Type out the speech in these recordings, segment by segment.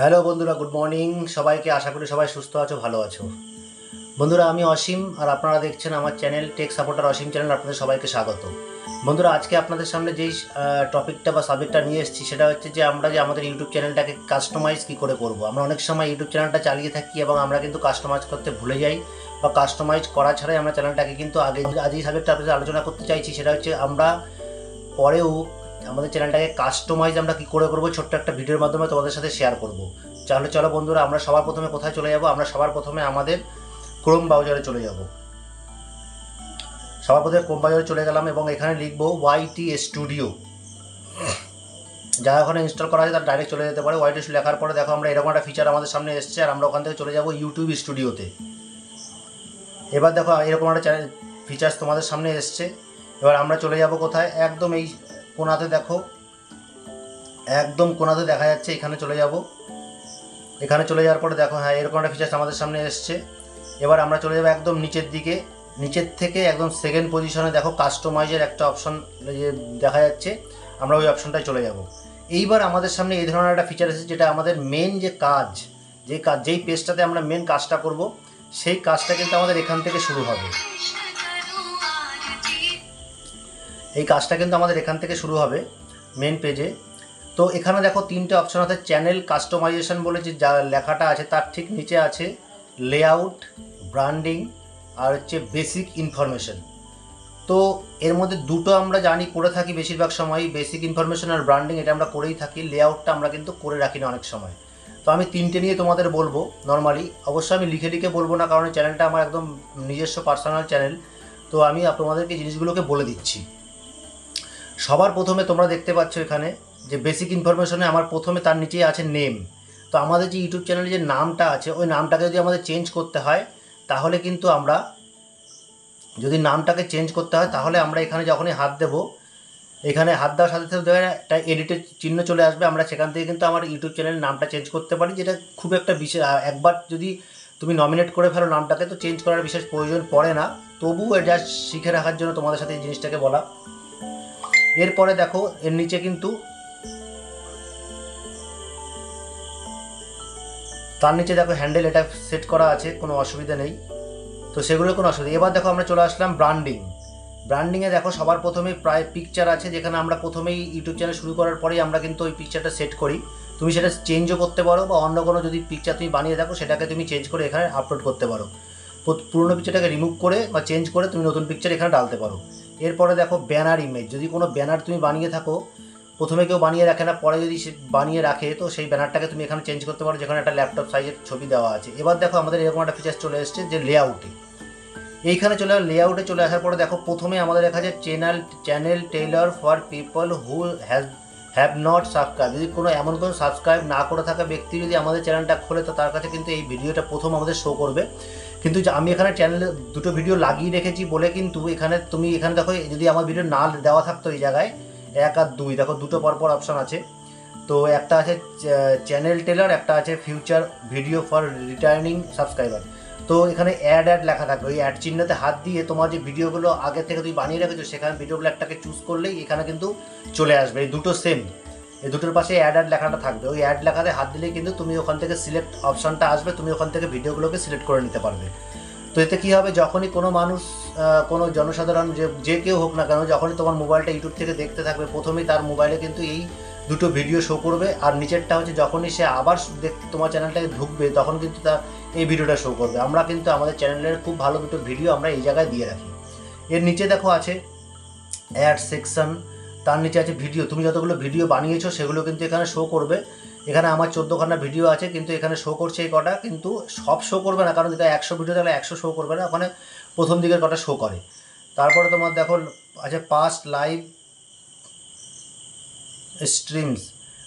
Hello বন্ধুরা, good morning সবাইকে। আশা করি সবাই সুস্থ আছো, ভালো আছো। বন্ধুরা, আমি অসীম আর আপনারা দেখছেন আমার চ্যানেল টেক সাপোর্টার অসীম চ্যানেল। আপনাদের সবাইকে স্বাগত। বন্ধুরা, আজকে আপনাদের সামনে যেই টপিকটা বা সাবজেক্টটা নিয়ে এসেছি সেটা হচ্ছে যে আমরা যে আমাদের ইউটিউব চ্যানেলটাকে কাস্টমাইজ কী করে করব। আমরা অনেক সময় ইউটিউব চ্যানেলটা চালিয়ে থাকি এবং আমরা কিন্তু কাস্টমাইজ করতে ভুলে যাই বা কাস্টমাইজ করা ছাড়াই আমরা চ্যানেলটাকে কিন্তু আজ এই সাবজেক্টটা আপনাদের আলোচনা করতে চাইছি। সেটা হচ্ছে আমরা পরেও আমাদের চ্যানেলটাকে কাস্টমাইজ আমরা কী করে করবো, ছোট্ট একটা ভিডিওর মাধ্যমে তোমাদের সাথে শেয়ার করব। তাহলে চলো বন্ধুরা, আমরা সবার প্রথমে কোথায় চলে যাব? আমরা সবার প্রথমে আমাদের ক্রোম ব্রাউজারে চলে যাব। সবার প্রথমে ক্রোম ব্রাউজারে চলে গেলাম এবং এখানে লিখবো ওয়াইটি স্টুডিও। যারা ওখানে ইনস্টল করা আছে তারা ডাইরেক্ট চলে যেতে পারে। ওয়াইটি লেখার পরে দেখো আমরা এরকম একটা ফিচার আমাদের সামনে এসছে আর আমরা ওখান থেকে চলে যাব ইউটিউব স্টুডিওতে। এবার দেখো এরকম একটা চ্যানেল ফিচার্স তোমাদের সামনে এসছে। এবার আমরা চলে যাব কোথায়? একদম এই কোণাতে দেখো, একদম কোণাতে দেখা যাচ্ছে, এখানে চলে যাব। এখানে চলে যাওয়ার পরে দেখো হ্যাঁ এরকম একটা ফিচার্স আমাদের সামনে এসছে। এবার আমরা চলে যাবো একদম নিচের দিকে, নিচের থেকে একদম সেকেন্ড পজিশনে দেখো কাস্টমাইজের একটা অপশন দেখা যাচ্ছে। আমরা ওই অপশনটায় চলে যাব। এইবার আমাদের সামনে এই ধরনের একটা ফিচার এসেছে, যেটা আমাদের মেন যে কাজ, যেই পেজটাতে আমরা মেন কাজটা করব, সেই কাজটা কিন্তু আমাদের এখান থেকে শুরু হবে। এই কাজটা কিন্তু আমাদের এখান থেকে শুরু হবে মেন পেজে। তো এখানে দেখো তিনটে অপশন আছে। চ্যানেল কাস্টমাইজেশন বলে যে যা লেখাটা আছে তার ঠিক নিচে আছে লেআউট, ব্র্যান্ডিং আর হচ্ছে বেসিক ইনফরমেশন। তো এর মধ্যে দুটো আমরা জানি করে থাকি বেশিরভাগ সময়, বেসিক ইনফরমেশন আর ব্র্যান্ডিং এটা আমরা করেই থাকি। লেআউটটা আমরা কিন্তু করে রাখি না অনেক সময়। তো আমি তিনটে নিয়ে তোমাদের বলবো নর্মালি। অবশ্যই আমি লিখে লিখে বলবো না, কারণ চ্যানেলটা আমার একদম নিজস্ব পার্সোনাল চ্যানেল। তো আমি তোমাদেরকে জিনিসগুলোকে বলে দিচ্ছি। সবার প্রথমে তোমরা দেখতে পাচ্ছ এখানে যে বেসিক ইনফরমেশনে আমার প্রথমে তার নিচেই আছে নেম। তো আমাদের যে ইউটিউব চ্যানেলে যে নামটা আছে, ওই নামটাকে যদি আমাদের চেঞ্জ করতে হয় তাহলে কিন্তু আমরা, যদি নামটাকে চেঞ্জ করতে হয় তাহলে আমরা এখানে যখনই হাত দেব, এখানে হাত দেওয়ার সাথে সাথে একটা এডিটের চিহ্ন চলে আসবে। আমরা সেখান থেকে কিন্তু আমার ইউটিউব চ্যানেলের নামটা চেঞ্জ করতে পারি, যেটা খুব একটা বিশেষ, একবার যদি তুমি নমিনেট করে ফেলো নামটাকে তো চেঞ্জ করার বিশেষ প্রয়োজন পড়ে না। তবুও এটা শিখে রাখার জন্য তোমাদের সাথে এই জিনিসটাকে বলা। এরপরে দেখো এর নিচে কিন্তু, তার নিচে দেখো হ্যান্ডেল, এটা সেট করা আছে, কোনো অসুবিধা নেই। তো সেগুলো কোনো অসুবিধা। এবার দেখো আমরা চলে আসলাম ব্র্যান্ডিং। ব্র্যান্ডিংয়ে দেখো সবার প্রথমেই প্রায় পিকচার আছে, যেখানে আমরা প্রথমেই ইউটিউব চ্যানেল শুরু করার পরেই আমরা কিন্তু ওই পিকচারটা সেট করি। তুমি সেটা চেঞ্জও করতে পারো বা অন্য কোনো যদি পিকচার তুমি বানিয়ে থাকো সেটাকে তুমি চেঞ্জ করে এখানে আপলোড করতে পারো। পুরোনো পিকচারটাকে রিমুভ করে বা চেঞ্জ করে তুমি নতুন পিকচার এখানে ডালতে পারো। এরপরে দেখো ব্যানার ইমেজ। যদি কোনো ব্যানার তুমি বানিয়ে থাকো, প্রথমে কেউ বানিয়ে রাখে না, পরে যদি সে বানিয়ে রাখে তো সেই ব্যানারটাকে তুমি এখানে চেঞ্জ করতে পারো, যেখানে একটা ল্যাপটপ সাইজের ছবি দেওয়া আছে। এবার দেখো আমাদের এরকম একটা ফিচার চলে এসেছে যে লেআউটে। এইখানে লেআউটে চলে আসার পরে দেখো প্রথমে আমাদের লেখা আছে channel Taylor for people who have not subscribe. যদি কোনো এমন কোনো সাবস্ক্রাইব না করে থাকা ব্যক্তি যদি আমাদের চ্যানেলটা খোলে তো তার কাছে কিন্তু এই ভিডিওটা প্রথম আমাদের শো করবে। কিন্তু আমি এখানে চ্যানেলে দুটো ভিডিও লাগিয়ে রেখেছি বলে কিন্তু এখানে তুমি এখানে দেখো, যদি আমার ভিডিও না দেওয়া থাকতো এই জায়গায় 1 আর 2 দেখো দুটো পরপর অপশান আছে। তো একটা আছে চ্যানেল টেলার, একটা আছে future video for returning subscriber. তো এখানে অ্যাড লেখা থাকবে। ওই অ্যাড চিহ্নতে হাত দিয়ে তোমার যে ভিডিওগুলো আগে থেকে তুমি বানিয়ে রেখেছো সেখানে ভিডিওগুলো একটাকে চুজ করলেই এখানে কিন্তু চলে আসবে। এই দুটো সেম, এই দুটোর পাশে অ্যাড লেখাটা থাকবে। ওই অ্যাড লেখাতে হাত দিলেই কিন্তু তুমি ওখান থেকে সিলেক্ট অপশানটা আসবে, তুমি ওখান থেকে ভিডিওগুলোকে সিলেক্ট করে নিতে পারবে। তো এতে কী হবে, যখনই কোনো মানুষ, কোনো জনসাধারণ, যে কেউ হোক না কেন, যখনই তোমার মোবাইলটা ইউটিউব থেকে দেখতে থাকবে প্রথমেই তার মোবাইলে কিন্তু এই দুটো ভিডিও শো করবে। আর নিচেরটা হচ্ছে যখনই সে আবার তোমার চ্যানেলটাকে ঢুকবে তখন কিন্তু তার এই ভিডিওটা শো করবে। আমরা কিন্তু আমাদের চ্যানেলের খুব ভালো দুটো ভিডিও আমরা এই জায়গায় দিয়ে রাখি। এর নিচে দেখো আছে অ্যাড সেকশন, তার নিচে আছে ভিডিও। তুমি যতগুলো ভিডিও বানিয়েছো সেগুলো কিন্তু এখানে শো করবে। এখানে আমার 14খানা ভিডিও আছে, কিন্তু এখানে শো করছে এই কটা, কিন্তু সব শো করবে না, কারণ যেটা 100 ভিডিও তাহলে 100 শো করবে না, ওখানে প্রথম দিকের কটা শো করে। তারপরে তোমার দেখো আছে পাস্ট লাইভ স্ট্রিমস।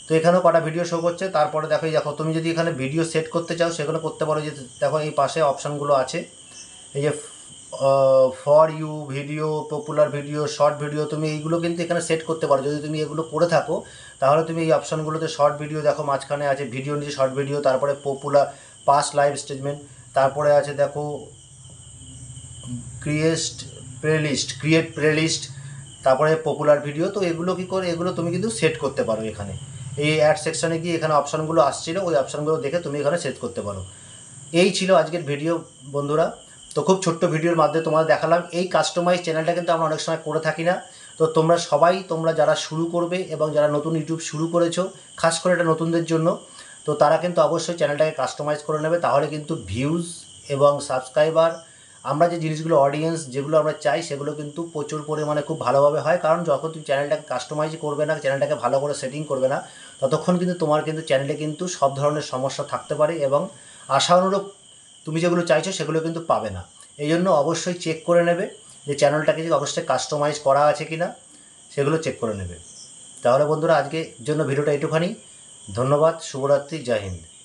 তো এখানেও কটা ভিডিও শো করছে। তারপরে দেখো তুমি যদি এখানে ভিডিও সেট করতে চাও সেগুলো করতে পারো। যে দেখো এই পাশে অপশানগুলো আছে, এই যে for you video, popular video, short video, তুমি এইগুলো কিন্তু এখানে সেট করতে পারো। যদি তুমি এগুলো করে থাকো তাহলে তুমি এই অপশানগুলোতে শর্ট ভিডিও দেখো, মাঝখানে আছে ভিডিও নিচে শর্ট ভিডিও, তারপরে পপুলার, পাস্ট লাইভ স্টেটমেন্ট, তারপরে আছে দেখো ক্রিয়েট প্লেলিস্ট, তারপরে পপুলার ভিডিও। তো এগুলো কী করে, এগুলো তুমি কিন্তু সেট করতে পারো এখানে। এই অ্যাড সেকশনে গিয়ে এখানে অপশানগুলো আসছিল, ওই অপশানগুলো দেখে তুমি এখানে সেট করতে পারো। এই ছিল আজকের ভিডিও বন্ধুরা। তো খুব ছোট্ট ভিডিওর মাধ্যমে তোমাদের দেখালাম। এই কাস্টমাইজ চ্যানেলটা কিন্তু আমরা অনেক সময় করে থাকি না। তো তোমরা সবাই, তোমরা যারা শুরু করবে এবং যারা নতুন ইউটিউব শুরু করেছো, খাস করে এটা নতুনদের জন্য, তো তারা কিন্তু অবশ্যই চ্যানেলটাকে কাস্টমাইজ করে নেবে। তাহলে কিন্তু ভিউজ এবং সাবস্ক্রাইবার, আমরা যে জিনিসগুলো অডিয়েন্স যেগুলো আমরা চাই সেগুলো কিন্তু প্রচুর পরিমাণে খুব ভালোভাবে হয়। কারণ যখন তুমি চ্যানেলটাকে কাস্টমাইজ করবে না, চ্যানেলটাকে ভালো করে সেটিং করবে না, ততক্ষণ কিন্তু তোমার কিন্তু চ্যানেলে কিন্তু সব ধরনের সমস্যা থাকতে পারে এবং আশানুরূপ তুমি যেগুলো চাইছো সেগুলো কিন্তু পাবে না। এই জন্য অবশ্যই চেক করে নেবে যে চ্যানেলটাকে যে অবশ্যই কাস্টমাইজ করা আছে কি না, সেগুলো চেক করে নেবে। তাহলে বন্ধুরা আজকের জন্য ভিডিওটা এইটুখানি। ধন্যবাদ, শুভরাত্রি, জয় হিন্দ।